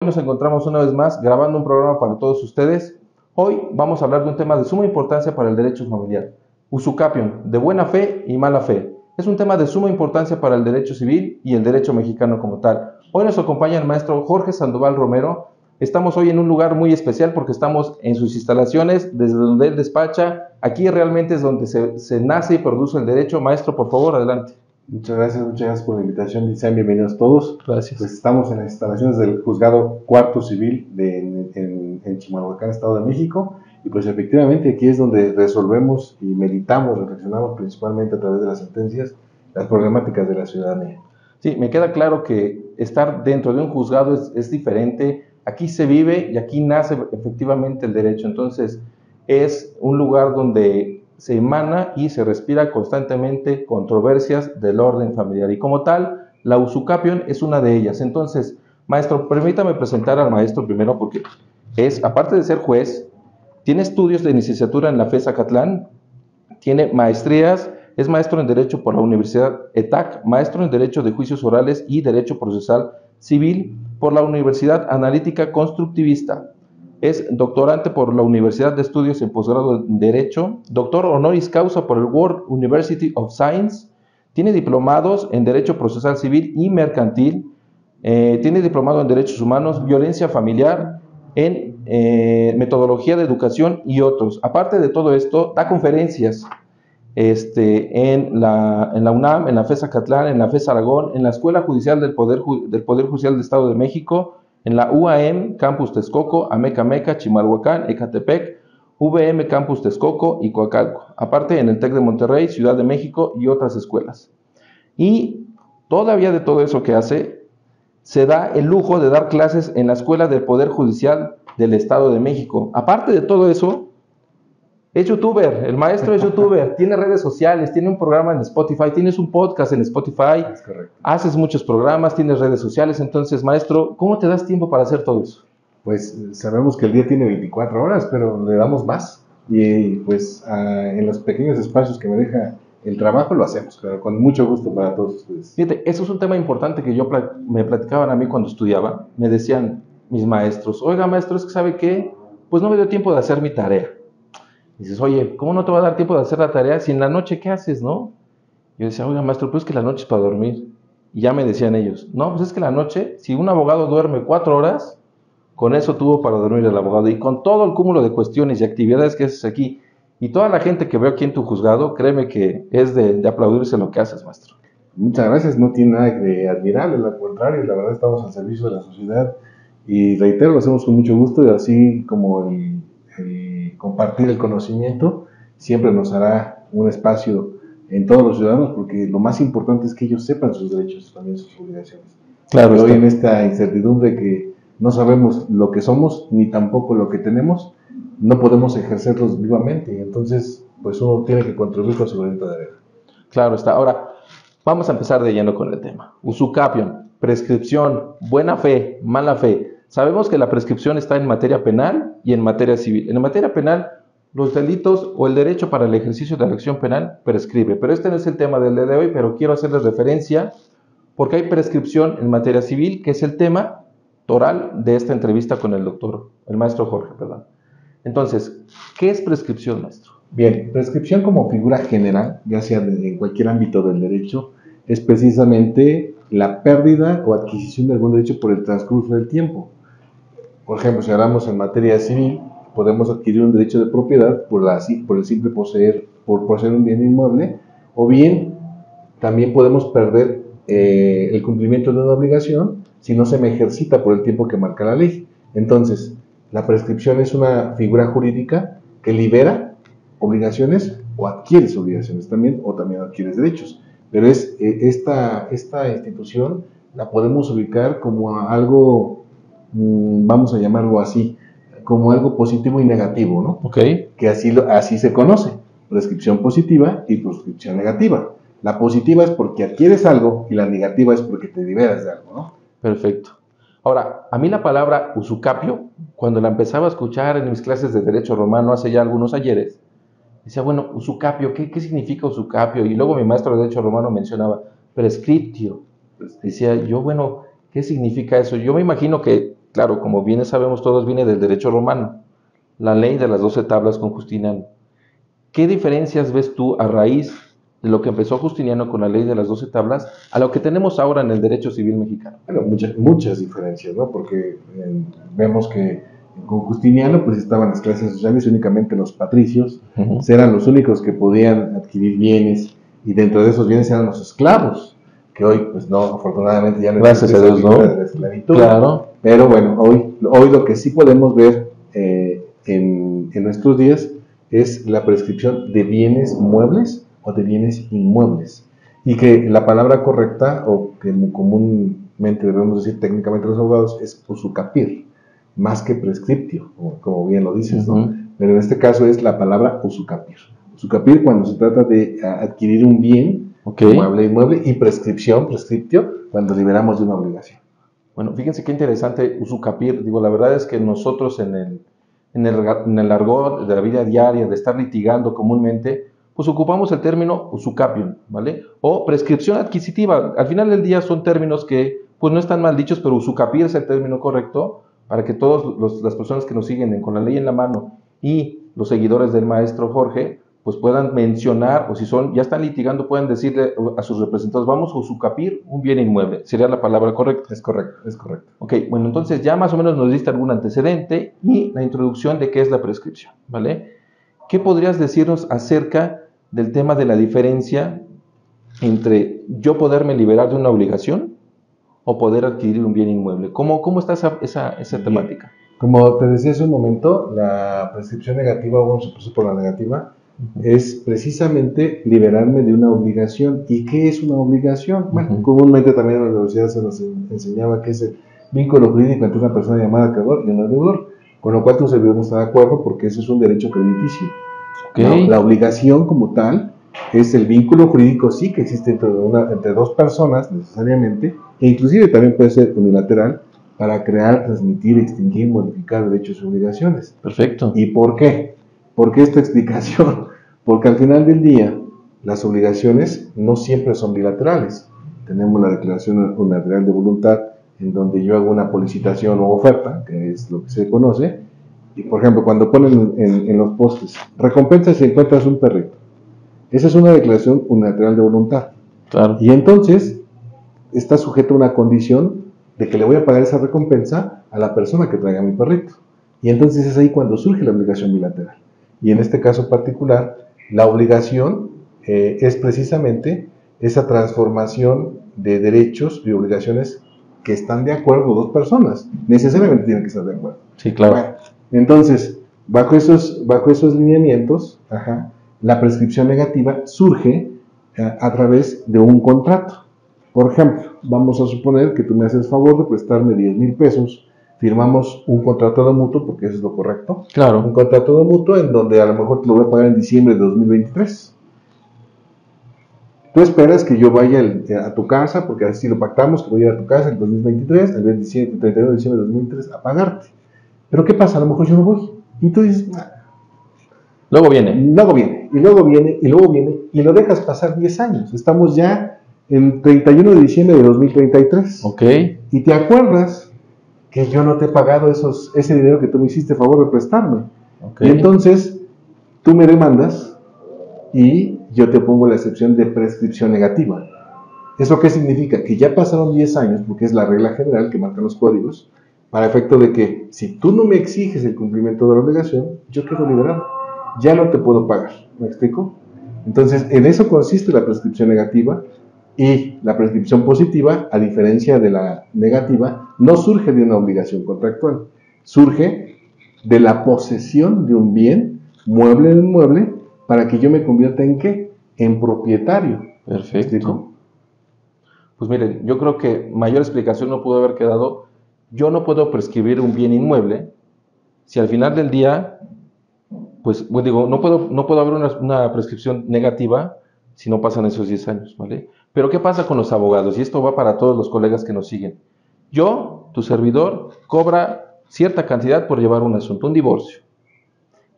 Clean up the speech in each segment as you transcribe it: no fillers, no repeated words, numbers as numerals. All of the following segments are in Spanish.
nos encontramos una vez más grabando un programa para todos ustedes. Hoy vamos a hablar de un tema de suma importancia para el derecho familiar, usucapión, de buena fe y mala fe. Es un tema de suma importancia para el derecho civil y el derecho mexicano como tal. Hoy nos acompaña el maestro Jorge Sandoval Romero. Estamos hoy en un lugar muy especial porque estamos en sus instalaciones, desde donde él despacha. Aquí realmente es donde se nace y produce el derecho. Maestro, por favor, adelante. Muchas gracias por la invitación y sean bienvenidos todos. Gracias. Pues estamos en las instalaciones del Juzgado Cuarto Civil en Chimalhuacán, Estado de México, y pues efectivamente aquí es donde resolvemos y meditamos, reflexionamos principalmente a través de las sentencias, las problemáticas de la ciudadanía. Sí, me queda claro que estar dentro de un juzgado es diferente. Aquí se vive y aquí nace efectivamente el derecho. Entonces, es un lugar donde se emana y se respira constantemente controversias del orden familiar. Y como tal, la usucapión es una de ellas. Entonces, maestro, permítame presentar al maestro primero porque aparte de ser juez, tiene estudios de licenciatura en la FES Acatlán, tiene maestrías, es maestro en Derecho por la Universidad ETAC, maestro en Derecho de Juicios Orales y Derecho Procesal Civil por la Universidad Analítica Constructivista. Es doctorante por la Universidad de Estudios en Posgrado en Derecho, doctor honoris causa por el World University of Science, tiene diplomados en Derecho Procesal Civil y Mercantil, tiene diplomado en Derechos Humanos, Violencia Familiar, en Metodología de Educación y otros. Aparte de todo esto, da conferencias en la UNAM, en la FES Acatlán, en la FES Aragón, en la Escuela Judicial del Poder Judicial del Estado de México, en la UAM, Campus Texcoco, Amecameca, Chimalhuacán, Ecatepec, VM Campus Texcoco y Coacalco. Aparte en el TEC de Monterrey, Ciudad de México y otras escuelas. Y todavía de todo eso que hace, se da el lujo de dar clases en la Escuela del Poder Judicial del Estado de México. Aparte de todo eso, es youtuber, el maestro es youtuber, tiene redes sociales, tiene un programa en Spotify, tienes un podcast en Spotify, Es correcto. Haces muchos programas, tienes redes sociales. Entonces, maestro, ¿cómo te das tiempo para hacer todo eso? Pues sabemos que el día tiene 24 horas, pero le damos más. Y pues en los pequeños espacios que me deja el trabajo lo hacemos, pero con mucho gusto para todos ustedes. Fíjate, eso es un tema importante que me platicaban a mí cuando estudiaba. Me decían mis maestros, oiga maestro, es que ¿sabe qué? Pues no me dio tiempo de hacer mi tarea. Dices, oye, ¿cómo no te va a dar tiempo de hacer la tarea si en la noche qué haces, no? Yo decía, oiga, maestro, pues es que la noche es para dormir. Y ya me decían ellos, no, pues es que la noche, si un abogado duerme 4 horas, con eso tuvo para dormir el abogado. Y con todo el cúmulo de cuestiones y actividades que haces aquí, y toda la gente que veo aquí en tu juzgado, créeme que es de aplaudirse lo que haces, maestro. Muchas gracias, no tiene nada de admirable, al contrario, la verdad estamos al servicio de la sociedad y reitero, lo hacemos con mucho gusto y así como el compartir el conocimiento siempre nos hará un espacio en todos los ciudadanos porque lo más importante es que ellos sepan sus derechos y también sus obligaciones. Claro, hoy en esta incertidumbre que no sabemos lo que somos ni tampoco lo que tenemos, no podemos ejercerlos vivamente y entonces pues uno tiene que contribuir con su granito de arena. Claro está. Ahora, vamos a empezar de lleno con el tema. Usucapión, prescripción, buena fe, mala fe. Sabemos que la prescripción está en materia penal y en materia civil. En materia penal, los delitos o el derecho para el ejercicio de la acción penal prescribe. Pero este no es el tema del día de hoy, pero quiero hacerles referencia porque hay prescripción en materia civil, que es el tema oral de esta entrevista con el maestro Jorge, perdón. Entonces, ¿qué es prescripción, maestro? Bien, prescripción como figura general, ya sea en cualquier ámbito del derecho, es precisamente la pérdida o adquisición de algún derecho por el transcurso del tiempo. Por ejemplo, si hablamos en materia civil, podemos adquirir un derecho de propiedad por el simple poseer un bien inmueble, o bien también podemos perder el cumplimiento de una obligación si no se me ejercita por el tiempo que marca la ley. Entonces, la prescripción es una figura jurídica que libera obligaciones o adquieres obligaciones también, o también adquieres derechos. Pero esta institución la podemos ubicar como algo, vamos a llamarlo así, como algo positivo y negativo, ¿no? Okay. Que así se conoce, prescripción positiva y prescripción negativa. La positiva es porque adquieres algo y la negativa es porque te liberas de algo, ¿no? Perfecto. Ahora, a mí la palabra usucapio, cuando la empezaba a escuchar en mis clases de Derecho Romano hace ya algunos ayeres, decía, bueno, usucapio, ¿qué significa usucapio? Y luego mi maestro de Derecho Romano mencionaba prescriptio. Decía yo, bueno, ¿qué significa eso? Yo me imagino que claro, como bien sabemos todos, viene del derecho romano, la ley de las 12 tablas con Justiniano. ¿Qué diferencias ves tú a raíz de lo que empezó Justiniano con la ley de las 12 tablas a lo que tenemos ahora en el derecho civil mexicano? Bueno, muchas diferencias, ¿no? Porque vemos que con Justiniano pues estaban las clases sociales, únicamente los patricios eran los únicos que podían adquirir bienes, y dentro de esos bienes eran los esclavos, que hoy pues no, afortunadamente ya no Gracias existe a esa Dios, figura ¿no? de la esclavitud. Claro. Pero bueno, hoy lo que sí podemos ver en nuestros días es la prescripción de bienes muebles o de bienes inmuebles. Y que la palabra correcta, o que comúnmente debemos decir técnicamente los abogados, es usucapir, más que prescriptio, como bien lo dices, ¿no? Pero en este caso es la palabra usucapir. Usucapir cuando se trata de adquirir un bien, mueble, inmueble, y prescriptio, cuando liberamos de una obligación. Bueno, fíjense qué interesante usucapir. Digo, la verdad es que nosotros en el argot de la vida diaria, de estar litigando comúnmente, pues ocupamos el término usucapium, ¿vale? O prescripción adquisitiva. Al final del día son términos que pues no están mal dichos, pero usucapir es el término correcto para que todas las personas que nos siguen con la ley en la mano y los seguidores del maestro Jorge pues puedan mencionar, o si ya están litigando, pueden decirle a sus representados, vamos a usucapir un bien inmueble. ¿Sería la palabra correcta? Es correcto, es correcto. Ok, bueno, entonces ya más o menos nos diste algún antecedente y la introducción de qué es la prescripción, ¿vale? ¿Qué podrías decirnos acerca del tema de la diferencia entre yo poderme liberar de una obligación o poder adquirir un bien inmueble? ¿Cómo está esa temática? Como te decía hace un momento, la prescripción negativa, o vamos a pasar por la negativa, es precisamente liberarme de una obligación. ¿Y qué es una obligación? Bueno, comúnmente también en la universidad se nos enseñaba que es el vínculo jurídico entre una persona llamada acreedor y un deudor, con lo cual tu servidor no está de acuerdo porque ese es un derecho crediticio. Okay. ¿No? La obligación como tal es el vínculo jurídico, sí, que existe entre dos personas necesariamente, e inclusive también puede ser unilateral, para crear, transmitir, extinguir, modificar derechos y obligaciones. Perfecto. ¿Y por qué? ¿Por qué esta explicación? Porque al final del día, las obligaciones no siempre son bilaterales. Tenemos la declaración unilateral de voluntad, en donde yo hago una policitación o oferta, que es lo que se conoce, y por ejemplo, cuando ponen en los postes, recompensa si encuentras un perrito. Esa es una declaración unilateral de voluntad. Claro. Y entonces, está sujeto a una condición de que le voy a pagar esa recompensa a la persona que traiga mi perrito. Y entonces es ahí cuando surge la obligación bilateral. Y en este caso particular, la obligación es precisamente esa transformación de derechos y obligaciones que están de acuerdo dos personas. Necesariamente tienen que estar de acuerdo. Sí, claro. Bueno, entonces, bajo esos lineamientos, la prescripción negativa surge a través de un contrato. Por ejemplo, vamos a suponer que tú me haces favor de prestarme 10,000 pesos, firmamos un contrato de mutuo, porque eso es lo correcto. Claro. Un contrato de mutuo en donde a lo mejor te lo voy a pagar en diciembre de 2023. Tú esperas que yo vaya a tu casa, porque así lo pactamos, que voy a ir a tu casa en 2023, el 31 de diciembre de 2023, a pagarte. Pero ¿qué pasa? A lo mejor yo no voy. Y tú dices, luego viene, y lo dejas pasar 10 años. Estamos ya el 31 de diciembre de 2033. Ok. Y te acuerdas que yo no te he pagado ese dinero que tú me hiciste favor de prestarme. Okay. Y entonces tú me demandas y yo te pongo la excepción de prescripción negativa. ¿Eso qué significa? Que ya pasaron 10 años, porque es la regla general que marcan los códigos, para efecto de que si tú no me exiges el cumplimiento de la obligación, yo quedo liberado. Ya no te puedo pagar. ¿Me explico? Entonces, en eso consiste la prescripción negativa. Y la prescripción positiva, a diferencia de la negativa, no surge de una obligación contractual. Surge de la posesión de un bien, mueble o inmueble, para que yo me convierta en ¿qué? En propietario. Perfecto. Pues miren, yo creo que mayor explicación no pudo haber quedado. Yo no puedo prescribir un bien inmueble si al final del día, pues digo, no puedo haber una prescripción negativa si no pasan esos 10 años, ¿vale? Pero ¿qué pasa con los abogados? Y esto va para todos los colegas que nos siguen. Yo, tu servidor, cobra cierta cantidad por llevar un asunto, un divorcio.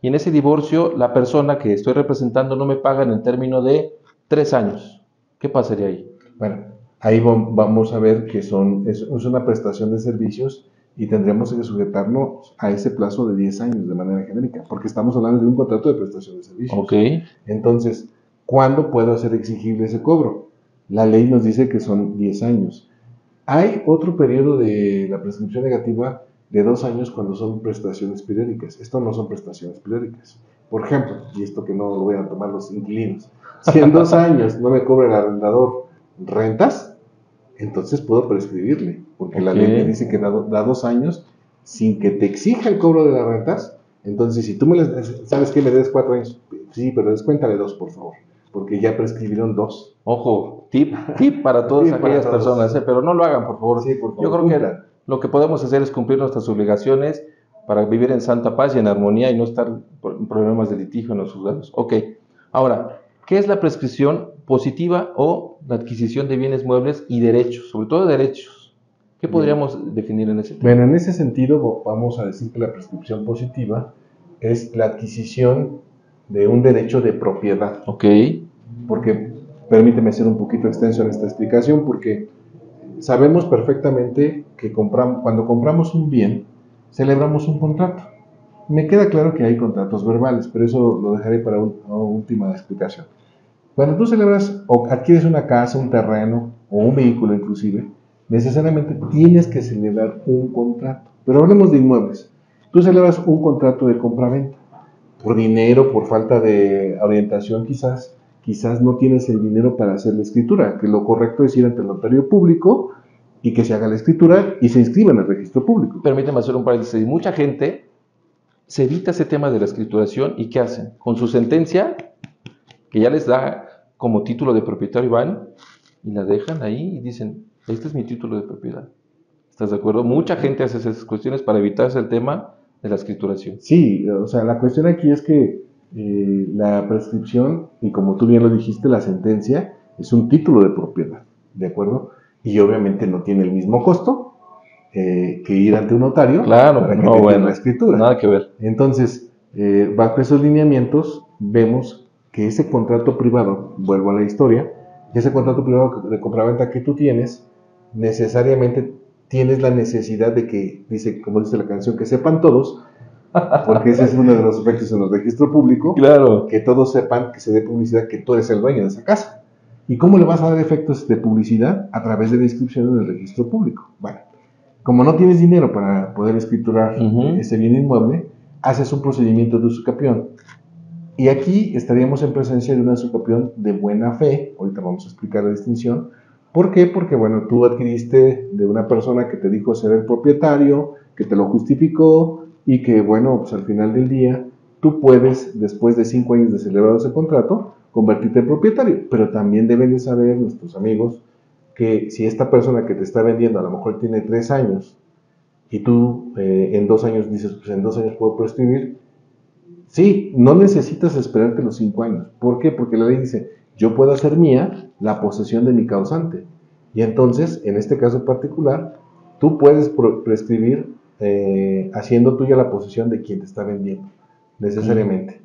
Y en ese divorcio, la persona que estoy representando no me paga en el término de 3 años. ¿Qué pasaría ahí? Bueno, ahí vamos a ver que es una prestación de servicios y tendremos que sujetarnos a ese plazo de 10 años de manera genérica, porque estamos hablando de un contrato de prestación de servicios. Ok. Entonces, ¿cuándo puedo hacer exigible ese cobro? La ley nos dice que son 10 años. Hay otro periodo de la prescripción negativa de 2 años cuando son prestaciones periódicas. Esto no son prestaciones periódicas. Por ejemplo, y esto que no lo voy a tomar los inquilinos, si en 2 años no me cobra el arrendador rentas, entonces puedo prescribirle, porque la ley me dice que da 2 años sin que te exija el cobro de las rentas. Entonces, si tú sabes que me des 4 años, sí, pero descuéntale 2, por favor, porque ya prescribieron 2. Ojo, tip para todas aquellas personas, pero no lo hagan, por favor. Sí, por favor. Yo creo que lo que podemos hacer es cumplir nuestras obligaciones para vivir en santa paz y en armonía y no estar en problemas de litigio en los juzgados. Ok, ahora, ¿qué es la prescripción positiva o la adquisición de bienes muebles y derechos, sobre todo derechos? ¿Qué podríamos definir en ese tema? Bueno, en ese sentido vamos a decir que la prescripción positiva es la adquisición de un derecho de propiedad. Ok. Porque, permíteme ser un poquito extenso en esta explicación, porque sabemos perfectamente que cuando compramos un bien, celebramos un contrato. Me queda claro que hay contratos verbales, pero eso lo dejaré para una última explicación. Cuando tú celebras o adquieres una casa, un terreno o un vehículo inclusive, necesariamente tienes que celebrar un contrato. Pero hablemos de inmuebles. Tú celebras un contrato de compraventa. Por dinero, por falta de orientación quizás no tienes el dinero para hacer la escritura, que lo correcto es ir ante el notario público y que se haga la escritura y se inscriba en el registro público. Permíteme hacer un paréntesis. Mucha gente se evita ese tema de la escrituración y ¿qué hacen? Con su sentencia, que ya les da como título de propietario, van y la dejan ahí y dicen, este es mi título de propiedad. ¿Estás de acuerdo? Mucha gente hace esas cuestiones para evitarse el tema de la escrituración. Sí, o sea, la cuestión aquí es que la prescripción, y como tú bien lo dijiste, la sentencia es un título de propiedad, ¿de acuerdo? Y obviamente no tiene el mismo costo que ir ante un notario para que te den la escritura. Nada que ver. Entonces, bajo esos lineamientos, vemos que ese contrato privado, vuelvo a la historia, ese contrato privado de compraventa que tú tienes, necesariamente tienes la necesidad de que, como dice la canción, que sepan todos, porque ese es uno de los efectos en el registro público, claro, que todos sepan, que se dé publicidad, que tú eres el dueño de esa casa. ¿Y cómo le vas a dar efectos de publicidad? A través de la inscripción en el registro público. Bueno, como no tienes dinero para poder escriturar ese bien inmueble, haces un procedimiento de usucapión. Y aquí estaríamos en presencia de una usucapión de buena fe. Ahorita vamos a explicar la distinción. ¿Por qué? Porque, bueno, tú adquiriste de una persona que te dijo ser el propietario, que te lo justificó y que, bueno, pues al final del día tú puedes, después de 5 años de celebrado ese contrato, convertirte en propietario. Pero también deben de saber nuestros amigos que si esta persona que te está vendiendo a lo mejor tiene 3 años y tú en 2 años dices, pues en 2 años puedo prescribir, sí, no necesitas esperarte los 5 años. ¿Por qué? Porque la ley dice, yo puedo hacer mía la posesión de mi causante. Y entonces, en este caso particular, tú puedes prescribir haciendo tuya la posesión de quien te está vendiendo, necesariamente.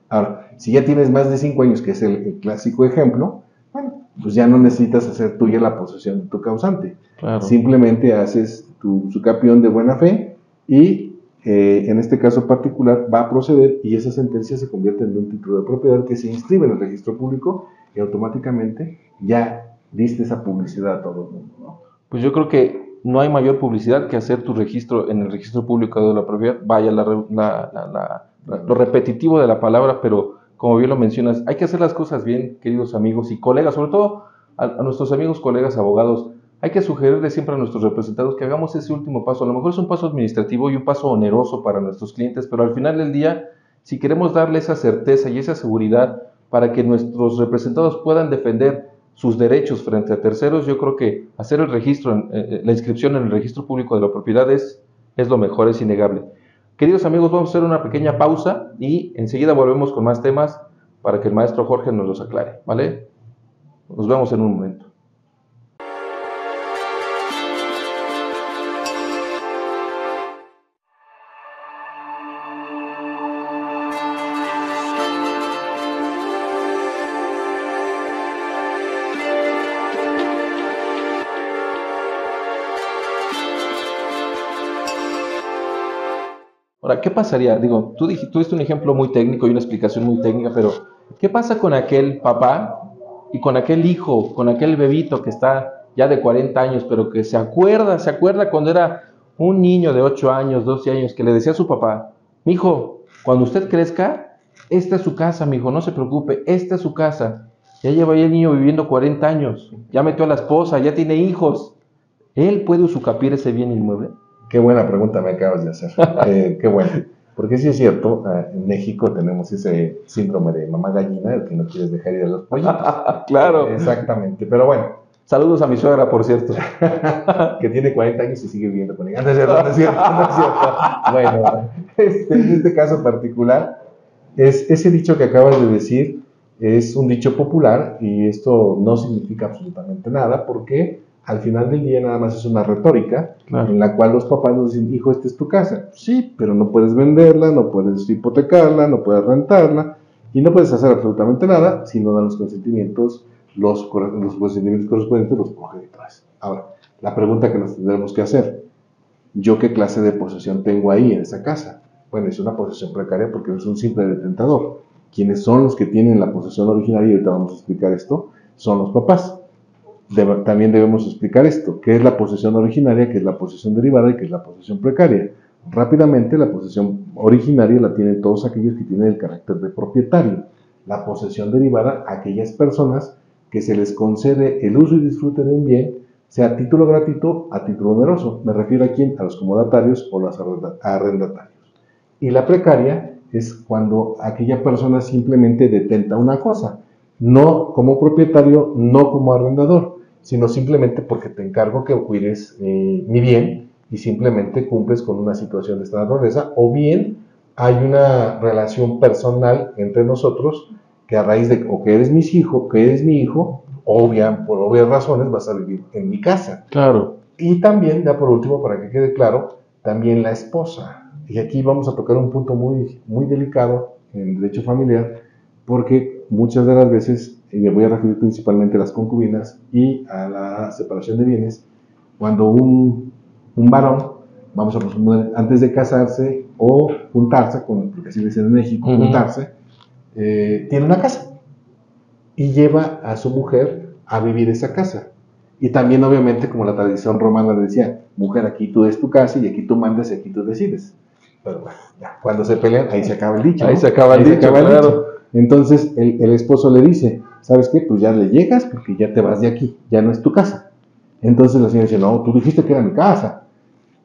Ahora, si ya tienes más de 5 años, que es el clásico ejemplo, bueno, pues ya no necesitas hacer tuya la posesión de tu causante. Claro. Simplemente haces tu usucapión de buena fe y en este caso particular va a proceder y esa sentencia se convierte en un título de propiedad que se inscribe en el registro público y automáticamente ya diste esa publicidad a todo el mundo, ¿no? Pues yo creo que no hay mayor publicidad que hacer tu registro en el registro público de la propiedad. Vaya lo repetitivo de la palabra, pero como bien lo mencionas, hay que hacer las cosas bien, queridos amigos y colegas, sobre todo a nuestros amigos, colegas, abogados. Hay que sugerirle siempre a nuestros representados que hagamos ese último paso. A lo mejor es un paso administrativo y un paso oneroso para nuestros clientes, pero al final del día, si queremos darle esa certeza y esa seguridad para que nuestros representados puedan defender sus derechos frente a terceros, yo creo que hacer el registro, la inscripción en el registro público de la propiedad es lo mejor, es innegable. Queridos amigos, vamos a hacer una pequeña pausa y enseguida volvemos con más temas para que el maestro Jorge nos los aclare, ¿vale? Nos vemos en un momento. Ahora, ¿qué pasaría? Digo, tú diste un ejemplo muy técnico y una explicación muy técnica, pero ¿qué pasa con aquel papá y con aquel hijo, con aquel bebito que está ya de 40 años, pero que se acuerda cuando era un niño de 8 años, 12 años, que le decía a su papá, mijo, cuando usted crezca, esta es su casa, mijo, no se preocupe, esta es su casa. Ya lleva ahí el niño viviendo 40 años, ya metió a la esposa, ya tiene hijos. ¿Él puede usucapiar ese bien inmueble? Qué buena pregunta me acabas de hacer. Qué bueno. Porque sí es cierto, en México tenemos ese síndrome de mamá gallina, el que no quieres dejar ir a los pollitos. Claro. Exactamente. Pero bueno, Saludos a mi suegra, por cierto. que tiene 40 años y sigue viviendo con ella. No es cierto, no es cierto, no es cierto. Bueno, en este caso particular, ese dicho que acabas de decir es un dicho popular y esto no significa absolutamente nada porque al final del día nada más es una retórica Claro. en la cual los papás nos dicen, hijo, esta es tu casa. Sí, pero no puedes venderla, no puedes hipotecarla, no puedes rentarla y no puedes hacer absolutamente nada si no dan los consentimientos, los consentimientos correspondientes, los progenitores. Ahora, la pregunta que nos tendremos que hacer, ¿yo qué clase de posesión tengo ahí en esa casa? Bueno, es una posesión precaria porque es un simple detentador. Quienes son los que tienen la posesión originaria, y ahorita vamos a explicar esto, son los papás. También debemos explicar esto, qué es la posesión originaria, qué es la posesión derivada y qué es la posesión precaria. Rápidamente, la posesión originaria la tienen todos aquellos que tienen el carácter de propietario. La posesión derivada, aquellas personas que se les concede el uso y disfrute de un bien, sea a título gratuito, a título oneroso. Me refiero a quién, a los comodatarios o los arrendatarios. Y la precaria es cuando aquella persona simplemente detenta una cosa, no como propietario, no como arrendador, sino simplemente porque te encargo que cuides mi bien y simplemente cumples con una situación de esta naturaleza, o bien hay una relación personal entre nosotros que a raíz de o que eres mi hijo, por obvias razones vas a vivir en mi casa. Claro. Y también, ya por último, para que quede claro, también la esposa. Y aquí vamos a tocar un punto muy, muy delicado en derecho familiar, porque muchas de las veces, y me voy a referir principalmente a las concubinas y a la separación de bienes, cuando un varón, vamos a presumir, antes de casarse o juntarse, porque así dicen en México, juntarse, tiene una casa y lleva a su mujer a vivir esa casa. Y también, obviamente, como la tradición romana decía, mujer, aquí tú es tu casa y aquí tú mandas y aquí tú decides. Pero bueno, ya, cuando se pelean, ahí se acaba el dicho. Ahí ¿no? se acaba el dicho, claro. Entonces, el esposo le dice, ¿sabes qué? Pues ya le llegas porque ya te vas de aquí, ya no es tu casa. Entonces la señora dice, no, tú dijiste que era mi casa.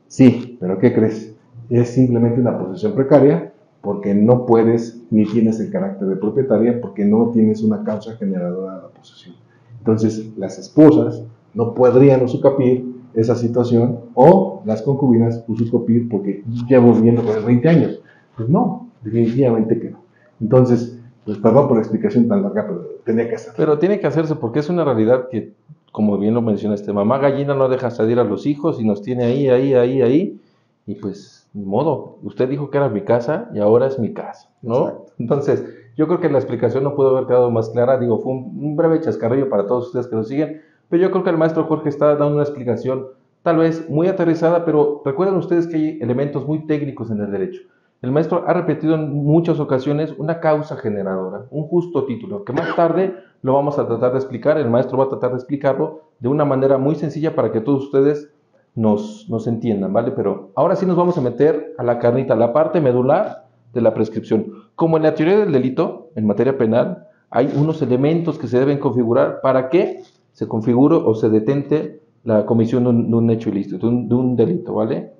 Sí, pero ¿qué crees? Es simplemente una posesión precaria porque no puedes ni tienes el carácter de propietaria porque no tienes una causa generadora de la posesión. Entonces, las esposas no podrían usucapir esa situación o las concubinas usucapir porque llevo viviendo con él 20 años. Pues no, definitivamente que no. Entonces, pues perdón por la explicación tan larga, pero tenía que hacerlo. Pero tiene que hacerse porque es una realidad que, como bien lo mencionaste, mamá gallina no deja salir a los hijos y nos tiene ahí, y pues, ni modo, usted dijo que era mi casa y ahora es mi casa, ¿no? Exacto. Entonces, yo creo que la explicación no pudo haber quedado más clara, digo, fue un breve chascarrillo para todos ustedes que nos siguen, pero yo creo que el maestro Jorge está dando una explicación tal vez muy aterrizada, pero recuerden ustedes que hay elementos muy técnicos en el derecho. El maestro ha repetido en muchas ocasiones una causa generadora, un justo título, que más tarde lo vamos a tratar de explicar, el maestro va a tratar de explicarlo de una manera muy sencilla para que todos ustedes nos entiendan, ¿vale? Pero ahora sí nos vamos a meter a la carnita, a la parte medular de la prescripción. Como en la teoría del delito, en materia penal, hay unos elementos que se deben configurar para que se configure o se detente la comisión de un hecho ilícito, de un delito, ¿vale?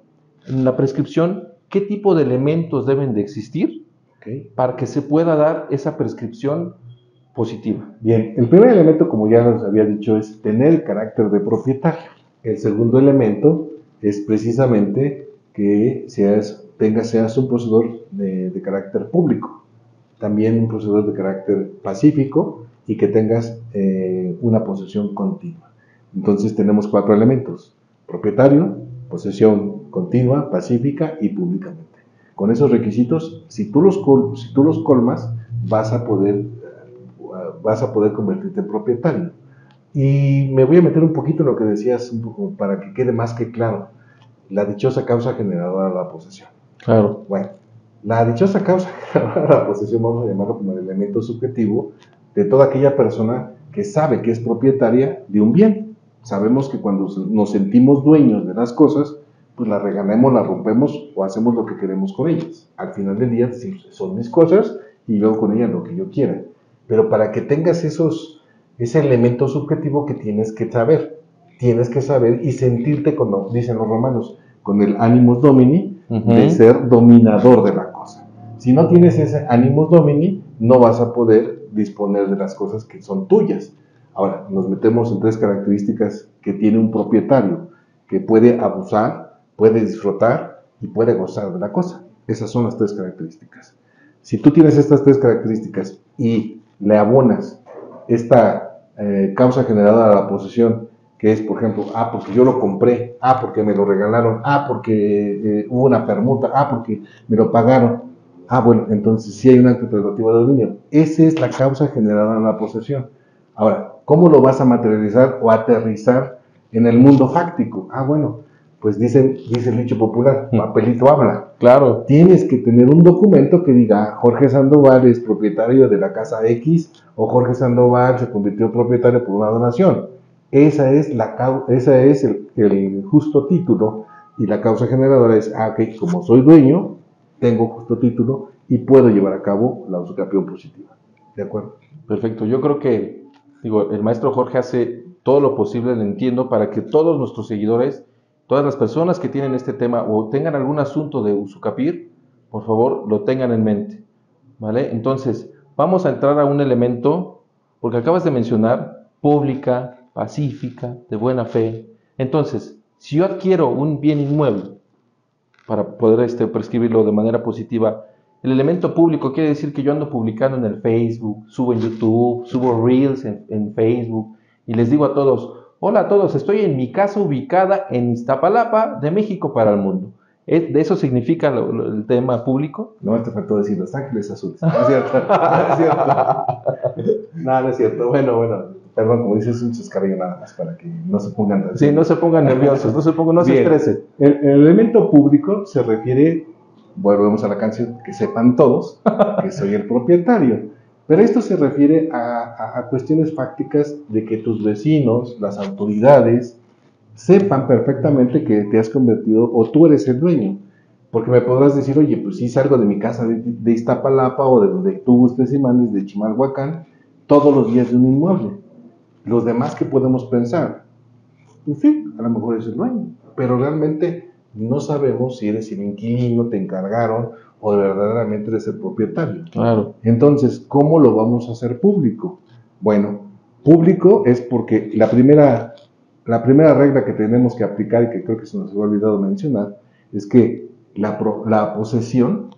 En la prescripción, ¿qué tipo de elementos deben de existir para que se pueda dar esa prescripción positiva? Bien, el primer elemento, como ya nos había dicho, es tener el carácter de propietario. El segundo elemento es precisamente que seas un poseedor de carácter público, también un poseedor de carácter pacífico y que tengas una posesión continua. Entonces tenemos 4 elementos: propietario, posesión continua, pacífica y públicamente. Con esos requisitos, si tú los colmas, vas a poder convertirte en propietario. Y me voy a meter un poquito en lo que decías, un poco para que quede más que claro, la dichosa causa generadora de la posesión. Claro. Bueno, la dichosa causa generadora de la posesión, vamos a llamarlo como el elemento subjetivo de toda aquella persona que sabe que es propietaria de un bien. Sabemos que cuando nos sentimos dueños de las cosas, pues las regalamos, las rompemos o hacemos lo que queremos con ellas. Al final del día decimos, son mis cosas y yo con ellas lo que yo quiera. Pero para que tengas ese elemento subjetivo que tienes que saber y sentirte, como dicen los romanos, con el animus domini, de ser dominador de la cosa. Si no tienes ese animus domini, no vas a poder disponer de las cosas que son tuyas. Ahora, nos metemos en 3 características que tiene un propietario, que puede abusar, puede disfrutar y puede gozar de la cosa. Esas son las 3 características. Si tú tienes estas 3 características y le abonas esta causa generadora de la posesión, que es, por ejemplo, porque yo lo compré, porque me lo regalaron, porque hubo una permuta, porque me lo pagaron. Bueno, entonces sí hay un acto prerrogativo de dominio. Esa es la causa generada en la posesión. Ahora, ¿cómo lo vas a materializar o aterrizar en el mundo fáctico? Bueno, pues dice el dicho popular, papelito habla. Claro. Tienes que tener un documento que diga, Jorge Sandoval es propietario de la casa X, o Jorge Sandoval se convirtió en propietario por una donación. Esa es el justo título, y la causa generadora es, que como soy dueño, tengo justo título y puedo llevar a cabo la usucapión positiva. ¿De acuerdo? Perfecto. Yo creo que, el maestro Jorge hace todo lo posible, lo entiendo, para que todos nuestros seguidores, todas las personas que tienen este tema o tengan algún asunto de usucapir, por favor, lo tengan en mente, ¿vale? Entonces, vamos a entrar a un elemento, porque acabas de mencionar, pública, pacífica, de buena fe. Entonces, si yo adquiero un bien inmueble, para poder prescribirlo de manera positiva, el elemento público quiere decir que yo ando publicando en el Facebook, subo en YouTube, subo Reels en Facebook y les digo a todos, hola a todos, estoy en mi casa ubicada en Iztapalapa, de México para el mundo. ¿De eso significa el tema público? No, te faltó decir Los Ángeles Azules. No es cierto, no es cierto. No es cierto. Bueno, perdón, como dices, es un chascarrillo nada más para que no se pongan... Sí, no se pongan nerviosos, no se estresen. El elemento público se refiere, volvemos a la canción, que sepan todos que soy el propietario. Pero esto se refiere a cuestiones fácticas de que tus vecinos, las autoridades, sepan perfectamente que te has convertido o tú eres el dueño. Porque me podrás decir, oye, pues sí salgo de mi casa de Iztapalapa o de donde tú gustes y mandes, de Chimalhuacán, todos los días de un inmueble. Los demás, ¿qué podemos pensar? Pues sí, a lo mejor es el dueño, pero realmente no sabemos si eres el inquilino, te encargaron o verdaderamente eres el propietario. Claro. Entonces, ¿cómo lo vamos a hacer público? Bueno, público es porque la primera regla que tenemos que aplicar, y que creo que se nos ha olvidado mencionar, es que la posesión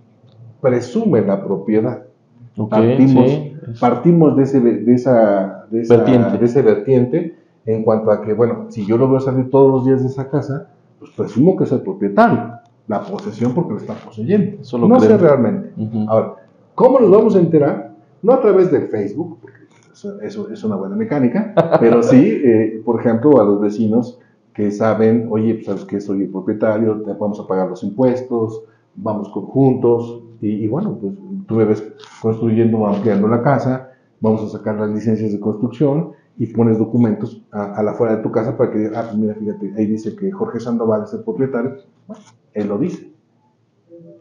presume la propiedad. Okay, partimos de ese vertiente en cuanto a que, bueno, si yo lo veo salir todos los días de esa casa, pues presumo que es el propietario. La posesión porque lo está poseyendo. No sé realmente. Ahora, ¿cómo nos vamos a enterar? No a través del Facebook, porque eso es una buena mecánica, pero sí, por ejemplo, a los vecinos que saben, oye, pues sabes que soy el propietario, vamos a pagar los impuestos, vamos juntos, y bueno, pues tú me ves construyendo o ampliando la casa, vamos a sacar las licencias de construcción y pones documentos a la fuera de tu casa para que diga, pues mira, fíjate, ahí dice que Jorge Sandoval es el propietario. Bueno, él lo dice.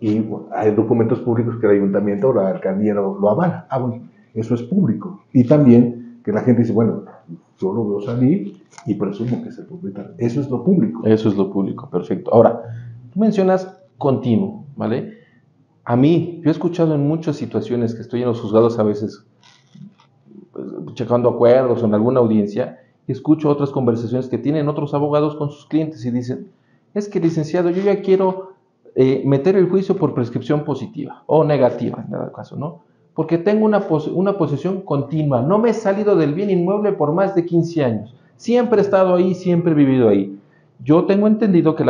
Y bueno, hay documentos públicos que el ayuntamiento o la alcaldía lo avala. Bueno, eso es público. Y también que la gente dice, bueno, yo lo veo salir y presumo que es el propietario. Eso es lo público. Eso es lo público, perfecto. Ahora, tú mencionas continuo, ¿vale? A mí, yo he escuchado en muchas situaciones que estoy en los juzgados a veces, pues, checando acuerdos o en alguna audiencia, y escucho otras conversaciones que tienen otros abogados con sus clientes y dicen, es que licenciado, yo ya quiero meter el juicio por prescripción positiva o negativa, en cada caso, ¿no? Porque tengo una posesión continua, no me he salido del bien inmueble por más de 15 años, siempre he estado ahí, siempre he vivido ahí. Yo tengo entendido que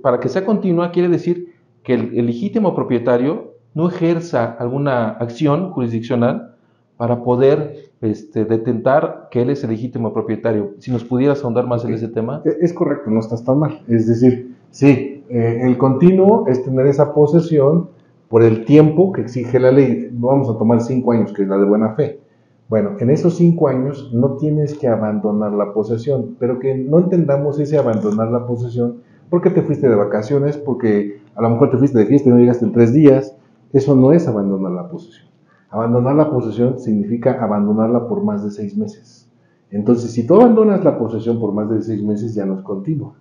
para que sea continua quiere decir que el legítimo propietario no ejerza alguna acción jurisdiccional para poder detentar que él es el legítimo propietario. Si nos pudieras ahondar más en ese tema. Es correcto, no estás tan mal. Es decir, sí, El continuo es tener esa posesión por el tiempo que exige la ley. Vamos a tomar 5 años, que es la de buena fe. Bueno, en esos 5 años no tienes que abandonar la posesión, pero que no entendamos ese abandonar la posesión porque te fuiste de vacaciones, porque a lo mejor te fuiste de fiesta y no llegaste en 3 días. Eso no es abandonar la posesión. Abandonar la posesión significa abandonarla por más de 6 meses. Entonces, si tú abandonas la posesión por más de 6 meses, ya no es continua.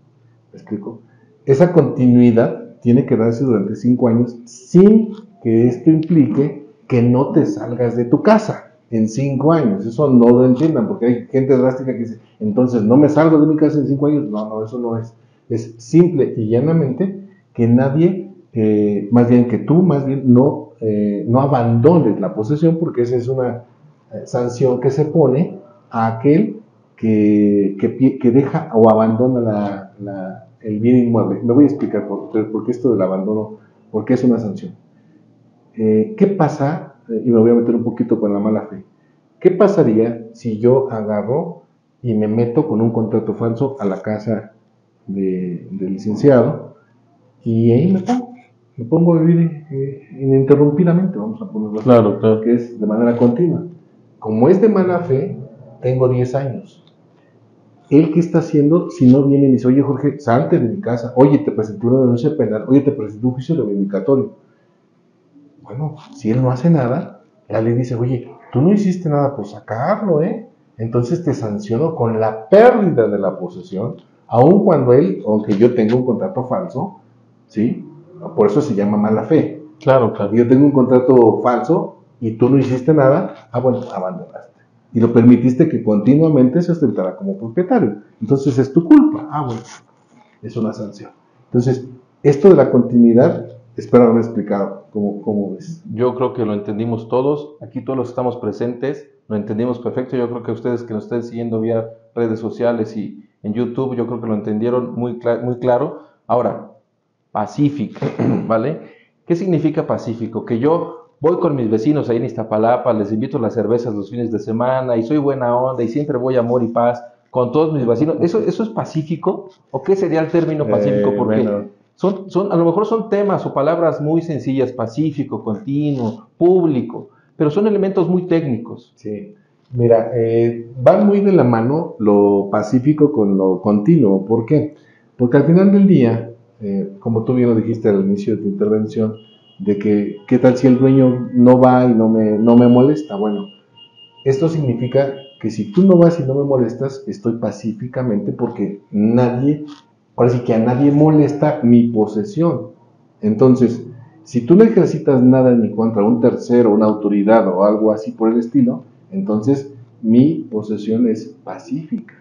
¿Me explico? Esa continuidad tiene que darse durante 5 años sin que esto implique que no te salgas de tu casa en 5 años. Eso no lo entiendan, porque hay gente drástica que dice, entonces no me salgo de mi casa en 5 años. No, eso no es. Es simple y llanamente que nadie, más bien que tú, más bien no abandones la posesión, porque esa es una sanción que se pone a aquel que deja o abandona el bien inmueble. Me voy a explicar por qué esto del abandono, por qué es una sanción. ¿Qué pasa? Y me voy a meter un poquito con la mala fe. ¿Qué pasaría si yo agarro y me meto con un contrato falso a la casa del licenciado y ahí me pongo a vivir ininterrumpidamente, vamos a ponerlo así, Claro. que es de manera continua? Como es de mala fe, tengo 10 años. ¿Él qué está haciendo si no viene y dice, oye Jorge, salte de mi casa, oye, te presenté una denuncia penal, oye, te presenté un juicio reivindicatorio? Bueno, si él no hace nada, la ley dice, oye, tú no hiciste nada por sacarlo, entonces te sanciono con la pérdida de la posesión, aun cuando él, aunque yo tenga un contrato falso, ¿sí? Por eso se llama mala fe. Claro. Yo tengo un contrato falso y tú no hiciste nada, bueno, abandonaste. Y lo permitiste que continuamente se ostentara como propietario. Entonces es tu culpa. Bueno, es una sanción. Entonces, esto de la continuidad, espero haber explicado cómo ves. Yo creo que lo entendimos todos, aquí todos los que estamos presentes, lo entendimos perfecto. Yo creo que ustedes que nos estén siguiendo vía redes sociales y en YouTube, yo creo que lo entendieron muy claro. Ahora, pacífico, ¿vale? ¿Qué significa pacífico? Que yo voy con mis vecinos ahí en Iztapalapa, les invito a las cervezas los fines de semana y soy buena onda y siempre voy a amor y paz con todos mis vecinos. ¿Eso es pacífico? ¿O qué sería el término pacífico? Porque a lo mejor son temas o palabras muy sencillas, pacífico, continuo, público, pero son elementos muy técnicos. Sí. Mira, van muy de la mano lo pacífico con lo continuo. ¿Por qué? Porque al final del día, como tú bien lo dijiste al inicio de tu intervención, de que qué tal si el dueño no va y no me molesta. Bueno, esto significa que si tú no vas y no me molestas, estoy pacíficamente porque ahora sí que a nadie molesta mi posesión. Entonces, si tú no ejercitas nada en mi contra, un tercero, una autoridad o algo así por el estilo, entonces mi posesión es pacífica.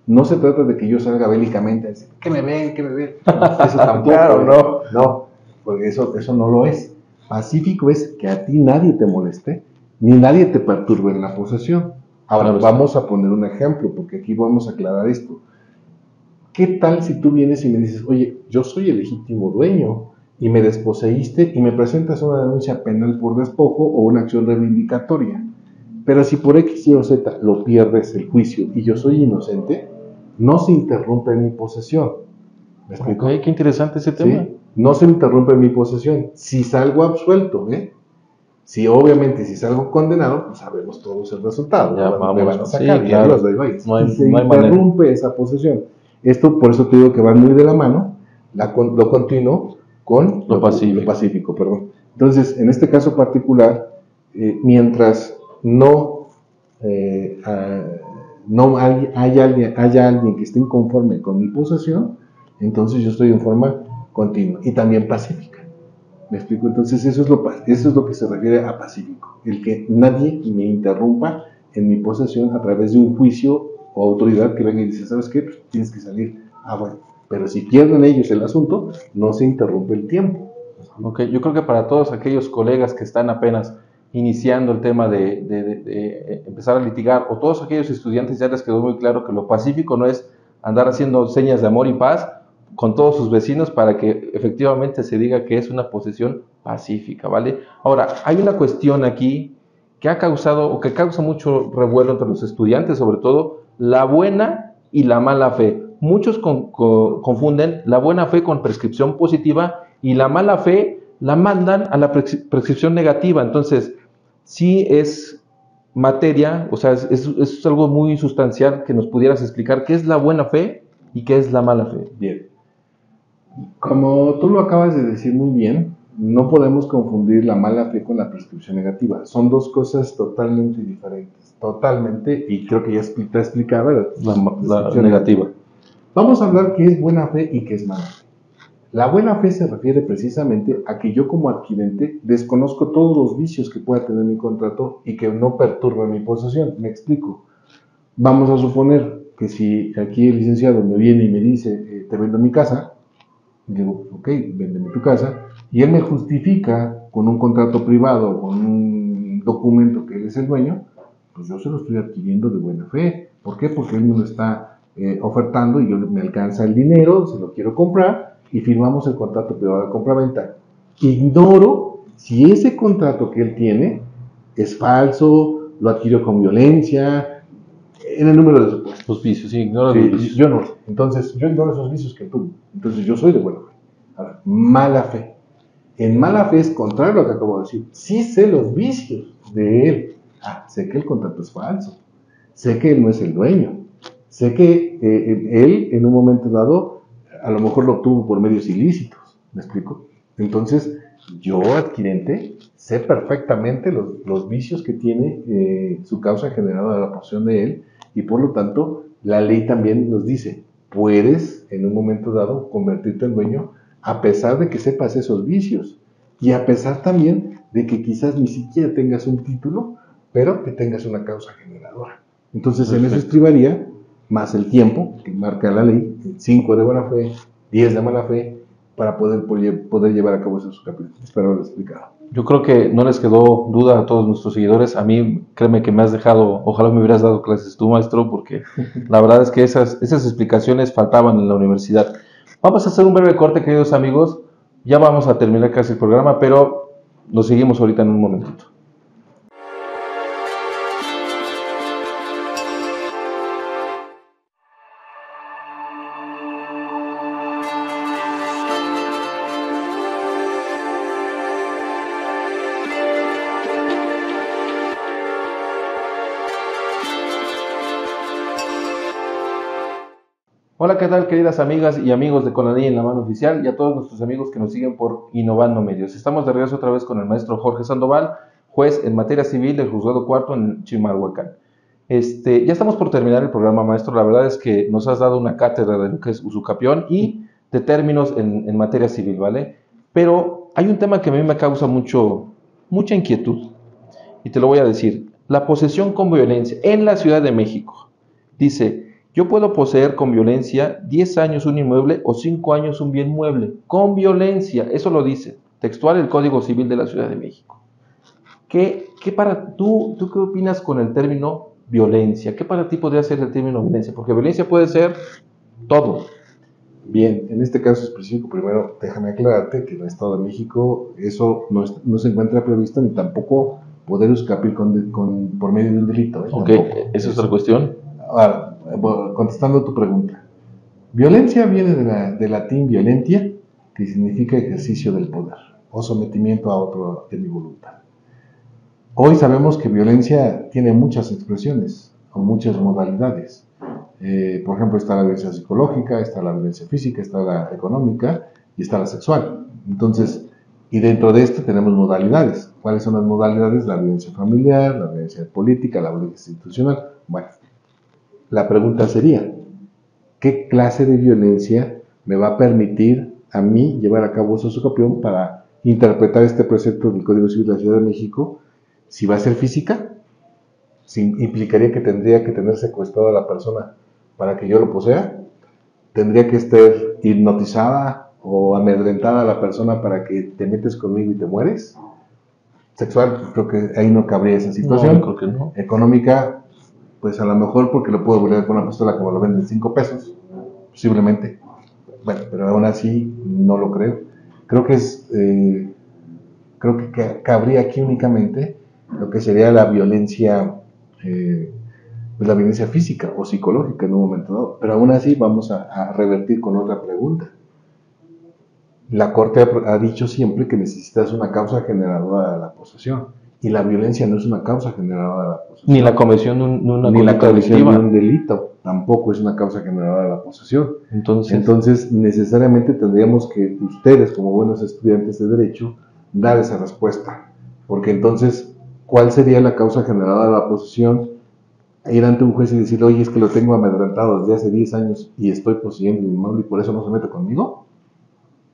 No se trata de que yo salga bélicamente a decir, que me ven. Eso tampoco. Claro, no, porque eso no lo es. Pacífico es que a ti nadie te moleste, ni nadie te perturbe en la posesión. Ahora, vamos a poner un ejemplo, porque aquí vamos a aclarar esto. ¿Qué tal si tú vienes y me dices, oye, yo soy el legítimo dueño y me desposeíste y me presentas una denuncia penal por despojo o una acción reivindicatoria? Pero si por X, Y o Z lo pierdes el juicio y yo soy inocente, no se interrumpe mi posesión. ¿Me explico? Ok, qué interesante ese tema. ¿Sí? No se interrumpe mi posesión. Si salgo absuelto, si obviamente si salgo condenado, pues sabemos todos el resultado. Ya, vamos, me van a sacar, sí, claro. Y se interrumpe esa posesión. Esto, por eso te digo que van muy de la mano, lo continuo con lo pacífico. Perdón. Entonces, en este caso particular, mientras no haya alguien que esté inconforme con mi posesión, entonces yo estoy en forma continua y también pacífica. ¿Me explico? Entonces eso es lo que se refiere a pacífico, el que nadie me interrumpa en mi posesión a través de un juicio o autoridad que venga y dice, ¿sabes qué? Pues tienes que salir. Bueno, pero si pierden ellos el asunto, no se interrumpe el tiempo. Ok, yo creo que para todos aquellos colegas que están apenas iniciando el tema de empezar a litigar, o todos aquellos estudiantes, ya les quedó muy claro que lo pacífico no es andar haciendo señas de amor y paz con todos sus vecinos para que efectivamente se diga que es una posesión pacífica, ¿vale? Ahora, hay una cuestión aquí que ha causado o que causa mucho revuelo entre los estudiantes, sobre todo la buena y la mala fe. muchos confunden la buena fe con prescripción positiva y la mala fe la mandan a la prescripción negativa. Entonces, sí es materia, o sea, es algo muy sustancial que nos pudieras explicar qué es la buena fe y qué es la mala fe. Bien. Como tú lo acabas de decir muy bien, no podemos confundir la mala fe con la prescripción negativa. Son dos cosas totalmente diferentes. Totalmente, y creo que ya está explicada La negativa. Vamos a hablar qué es buena fe y qué es mala fe. La buena fe se refiere precisamente a que yo como adquirente desconozco todos los vicios que pueda tener mi contrato y que no perturben mi posesión. Me explico. Vamos a suponer que si aquí el licenciado me viene y me dice, te vendo mi casa, digo, ok, véndeme tu casa, y él me justifica con un contrato privado, con un documento que él es el dueño, pues yo se lo estoy adquiriendo de buena fe. ¿Por qué? Porque él me lo está ofertando y yo me alcanza el dinero, se lo quiero comprar y firmamos el contrato privado de compra-venta. Ignoro si ese contrato que él tiene es falso, lo adquirió con violencia, en el número de supuestos. Los vicios, sí, ignora Sí, los vicios. yo no. Entonces, yo ignoro esos vicios que tuvo. Entonces, yo soy de buena fe. Ahora, mala fe. En mala fe es contrario a lo que acabo de decir. Sí sé los vicios de él. Sé que el contrato es falso. Sé que él no es el dueño. Sé que él, en un momento dado, a lo mejor lo obtuvo por medios ilícitos. ¿Me explico? Entonces, yo, adquirente, sé perfectamente los vicios que tiene su causa generada de la posesión de él, y por lo tanto, la ley también nos dice, puedes, en un momento dado, convertirte en dueño, a pesar de que sepas esos vicios, y a pesar también de que quizás ni siquiera tengas un título, pero que tengas una causa generadora. Entonces, en eso estribaría más el tiempo que marca la ley, 5 de buena fe, 10 de mala fe, para poder llevar a cabo esos capítulos. Espero haberlo explicado. Yo creo que no les quedó duda a todos nuestros seguidores. A mí, créeme que me has dejado, ojalá me hubieras dado clases tú, maestro, porque la verdad es que esas explicaciones faltaban en la universidad. Vamos a hacer un breve corte, queridos amigos. Ya vamos a terminar casi el programa, pero lo seguimos ahorita en un momentito. Hola, ¿qué tal, queridas amigas y amigos de Con la Ley en la Mano Oficial, y a todos nuestros amigos que nos siguen por Innovando Medios? Estamos de regreso otra vez con el maestro Jorge Sandoval, juez en materia civil del Juzgado Cuarto en Chimalhuacán. Ya estamos por terminar el programa, maestro. La verdad es que nos has dado una cátedra de lo que es usucapión y de términos en materia civil, ¿vale? Pero hay un tema que a mí me causa mucha inquietud, y te lo voy a decir. La posesión con violencia en la Ciudad de México. Dice, yo puedo poseer con violencia 10 años un inmueble o 5 años un bien mueble. Con violencia, eso lo dice textual el Código Civil de la Ciudad de México. ¿Qué para tú qué opinas con el término violencia? ¿Qué para ti podría ser el término violencia? Porque violencia puede ser todo. Bien, en este caso específico, primero déjame aclararte que en el Estado de México eso no se encuentra previsto, ni tampoco poder uscapir por medio de un delito. Ok, esa es otra cuestión. Ahora, contestando a tu pregunta, violencia viene del latín violentia, que significa ejercicio del poder o sometimiento a otro de mi voluntad. Hoy sabemos que violencia tiene muchas expresiones o muchas modalidades. Por ejemplo, está la violencia psicológica, está la violencia física, está la económica y está la sexual. Entonces, y dentro de esto tenemos modalidades. ¿Cuáles son las modalidades? La violencia familiar, la violencia política, la violencia institucional. Bueno, la pregunta sería, ¿qué clase de violencia me va a permitir a mí llevar a cabo ese usucapión para interpretar este precepto del Código Civil de la Ciudad de México? Si va a ser física, implicaría que tendría que tener secuestrada a la persona para que yo lo posea, tendría que estar hipnotizada o amedrentada a la persona para que te metes conmigo y te mueres. Sexual, creo que ahí no cabría esa situación. No, creo que no. Económica, pues a lo mejor porque lo puedo volver con una pistola como lo venden 5 pesos, posiblemente. Bueno, pero aún así no lo creo. Creo que cabría aquí únicamente lo que sería la violencia pues, la violencia física o psicológica en un momento dado. Pero aún así vamos a revertir con otra pregunta. La Corte ha dicho siempre que necesitas una causa generadora de la posesión, y la violencia no es una causa generadora de la posesión. Ni la comisión de una ni la conducta comisión delictiva. de un delito tampoco es una causa generadora de la posesión. Entonces, Entonces, necesariamente tendríamos que ustedes, como buenos estudiantes de Derecho, dar esa respuesta. Porque entonces, ¿cuál sería la causa generadora de la posesión? Ir ante un juez y decir, oye, es que lo tengo amedrentado desde hace 10 años y estoy poseyendo un inmueble y por eso no se mete conmigo.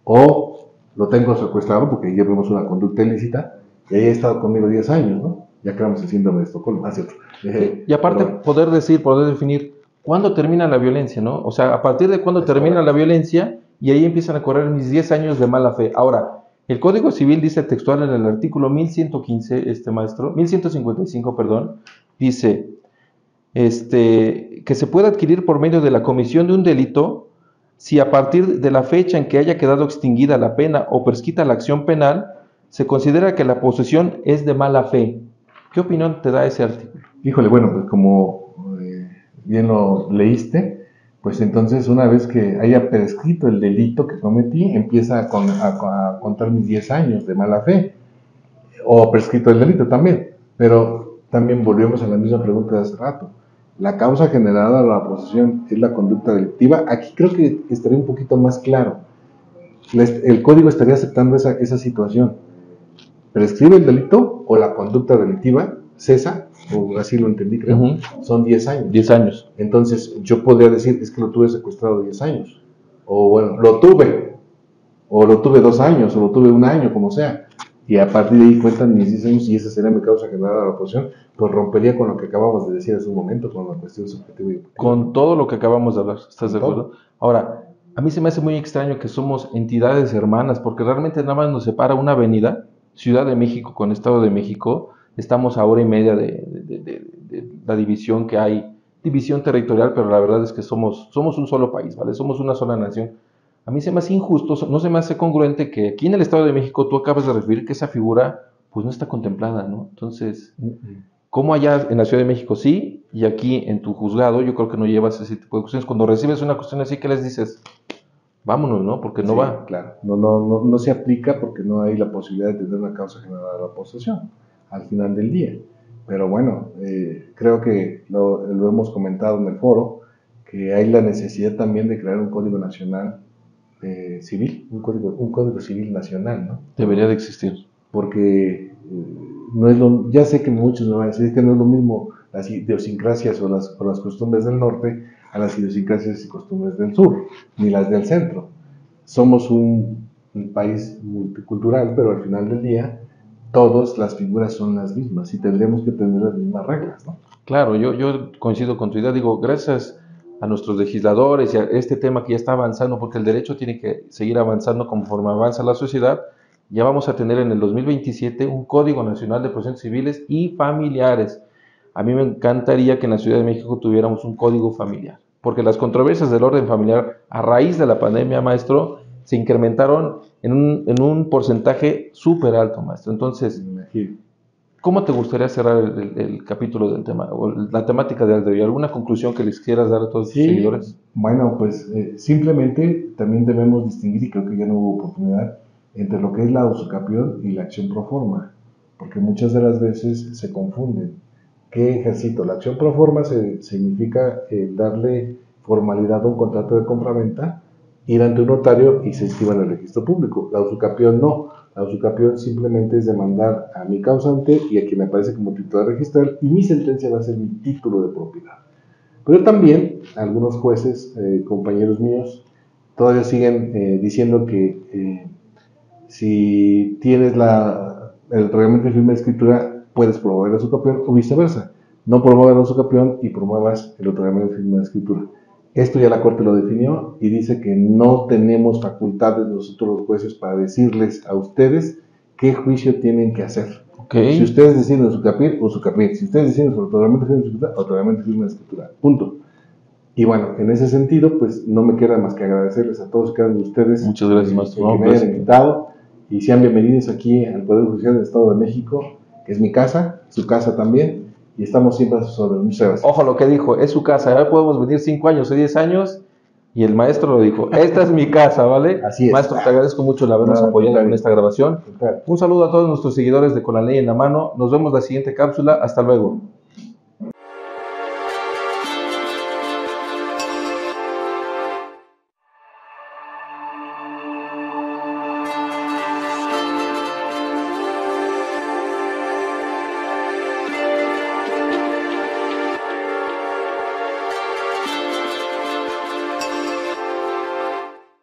O lo tengo secuestrado porque ya vemos una conducta ilícita y ahí ha estado conmigo 10 años, ¿no? Ya creamos el síndrome de Estocolmo, ¿cierto? y aparte poder definir cuándo termina la violencia, ¿no? O sea, a partir de cuándo termina la violencia, y ahí empiezan a correr mis 10 años de mala fe. Ahora, el Código Civil dice textual en el artículo 1115, maestro, 1155, perdón, dice que se puede adquirir por medio de la comisión de un delito si a partir de la fecha en que haya quedado extinguida la pena o prescrita la acción penal, se considera que la posesión es de mala fe. ¿Qué opinión te da ese artículo? Híjole, bueno, pues como bien lo leíste, pues entonces una vez que haya prescrito el delito que cometí, empieza a contar mis 10 años de mala fe, o prescrito el delito también. Pero también volvemos a la misma pregunta de hace rato. La causa generada de la posesión es la conducta delictiva. Aquí creo que estaría un poquito más claro. El código estaría aceptando esa situación. Prescribe el delito o la conducta delictiva, cesa, o así lo entendí, creo, son 10 años. 10 años. Entonces, yo podría decir, es que lo tuve secuestrado 10 años. O bueno, lo tuve 2 años, o lo tuve 1 año, como sea. Y a partir de ahí cuentan mis 10 años y esa sería mi causa generada de la posesión, pues rompería con lo que acabamos de decir hace un momento, con la cuestión subjetiva y objetiva. Con todo lo que acabamos de hablar, ¿estás de acuerdo? Ahora, a mí se me hace muy extraño que somos entidades hermanas, porque realmente nada más nos separa una avenida, Ciudad de México con Estado de México. Estamos a hora y media de la división que hay, división territorial, pero la verdad es que somos un solo país, ¿vale? Somos una sola nación. A mí se me hace injusto, no se me hace congruente que aquí en el Estado de México tú acabas de referir que esa figura pues no está contemplada, ¿no? Entonces, ¿cómo allá en la Ciudad de México sí? Y aquí en tu juzgado yo creo que no llevas ese tipo de cuestiones. Cuando recibes una cuestión así, ¿qué les dices? Vámonos, ¿no? Porque no va. Claro, no se aplica porque no hay la posibilidad de tener una causa generada de la posesión al final del día. Pero bueno, creo que lo hemos comentado en el foro, que hay la necesidad también de crear un código nacional civil, un código civil nacional, ¿no? Debería de existir. Porque no es ya sé que muchos me van a decir que no es lo mismo las idiosincrasias o las costumbres del norte a las idiosincrasias y costumbres del sur, ni las del centro. Somos un país multicultural, pero al final del día todas las figuras son las mismas y tendríamos que tener las mismas reglas, ¿no? Claro, yo coincido con tu idea. Digo, gracias a nuestros legisladores y a este tema que ya está avanzando, porque el derecho tiene que seguir avanzando conforme avanza la sociedad. Ya vamos a tener en el 2027 un Código Nacional de Procedimientos Civiles y Familiares. A mí me encantaría que en la Ciudad de México tuviéramos un código familiar, porque las controversias del orden familiar a raíz de la pandemia, maestro, se incrementaron en un porcentaje súper alto, maestro. Entonces, ¿cómo te gustaría cerrar el capítulo del tema, o la temática de hoy? ¿Alguna conclusión que les quieras dar a todos tus seguidores? Bueno, pues simplemente también debemos distinguir, y creo que ya no hubo oportunidad, entre lo que es la usucapión y la acción pro forma, porque muchas de las veces se confunden. ¿Qué ejercito? La acción pro forma significa darle formalidad a un contrato de compraventa, ir ante un notario y se inscriba en el registro público. La usucapión no. La usucapión simplemente es demandar a mi causante y a quien me aparece como titular registral, y mi sentencia va a ser mi título de propiedad. Pero también algunos jueces, compañeros míos, todavía siguen diciendo que si tienes el reglamento de firma de escritura, puedes promover la usucapión, o viceversa. No promuevas la usucapión y promuevas el reglamento de firma de escritura. Esto ya la Corte lo definió y dice que no tenemos facultades nosotros los jueces para decirles a ustedes qué juicio tienen que hacer. Okay. Si ustedes deciden usucapión, usucapión. Si ustedes deciden sobre reglamento de firma de escritura, reglamento de firma de escritura. Punto. Y bueno, en ese sentido, pues no me queda más que agradecerles a todos y cada uno de ustedes. Muchas gracias, maestro. Que me hayan invitado y sean bienvenidos aquí al Poder Judicial del Estado de México, que es mi casa, su casa también. y estamos siempre a sus órdenes. Muchas gracias. Ojo lo que dijo, es su casa, ya podemos venir 5 años o 10 años, y el maestro lo dijo, esta es mi casa, ¿vale? Así es. Maestro, te agradezco mucho el habernos Nada, apoyado contrario. en esta grabación. Contrario. Un saludo a todos nuestros seguidores de Con la Ley en la Mano, nos vemos en la siguiente cápsula, hasta luego.